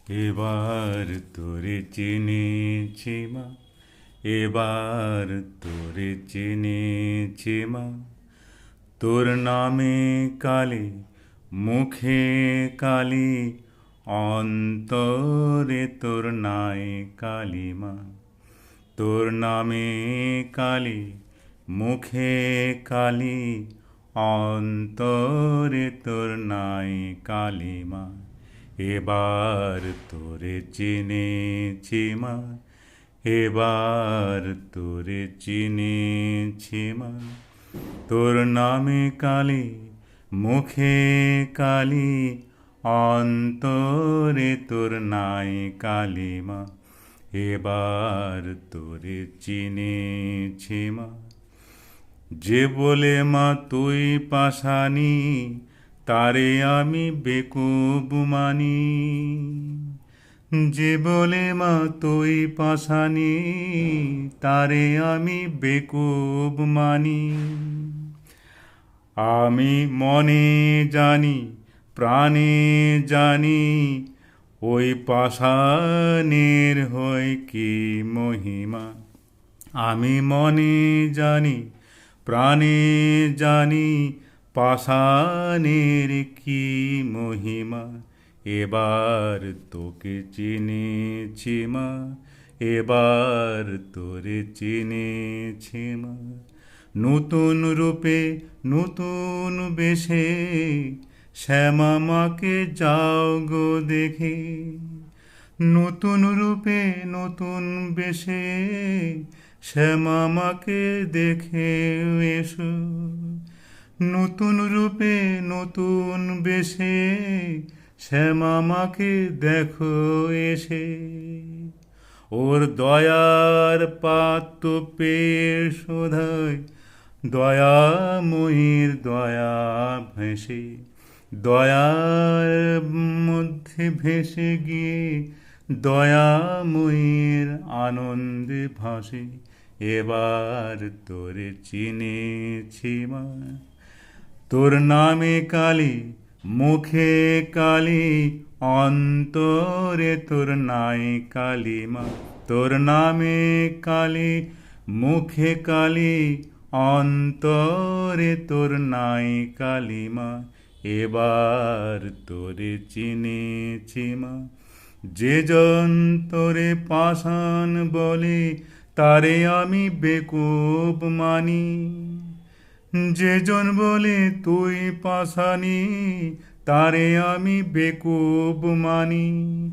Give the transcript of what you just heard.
এবার তোরে চিনেছি মা, এবার তোরে চিনেছি মা। তোর নামে কালি, মুখে কালি, অন্তরে তোর নাই কালিমা। তোর নামে কালি, মুখে কালি, অন্তরে তোর নাই কালিমা। এবার তোরে চিনেছি মা, এবার তোরে চিনেছি মা। তোর নামে কালি, মুখে কালি, অন্তরে তোর নাই কালিমা। এবার তোরে চিনেছি মা। যে বলে মা তুই পাশানি, তারে আমি বেকুব মানি। যে বলে মা তুই পাশানি, তারে আমি বেকুব মানি। আমি মনে জানি, প্রাণে জানি, ওই পাষাণের হয় কি মহিমা। আমি মনে জানি, প্রাণে জানি, পাষাণের কি মহিমা। এবার তোকে চিনেছি মা, এবার তোরে চিনেছি মা। নতুন রূপে নতুন বেশে শ্যামা মাকে যাও গো দেখে। নতুন রূপে নতুন বেশে শ্যামা মাকে দেখে এসো। নতুন রূপে নতুন বেশে শ্যামা মাকে দেখো এসে। ওর দয়ার পাত্র পেয়ে শোধায়, দয়াময়ীর দয়া ভেসে। দয়ার মধ্যে ভেসে গিয়ে দয়াময়ীর আনন্দে ভাসে। এবার তোরে চিনেছি মা। তোর নামে কালি, মুখে কালি, অন্তরে তোর নাই কালিমা। তোর নামে কালি, মুখে কালি, অন্তরে তোর নাই কালিমা। এবার তোরে চিনেছি মা। যে জন তোরে পাষাণ বলে, তারে আমি বেকুব মানি। যে জন বলে তুই পাষাণী, তারে আমি বেকুব মানি।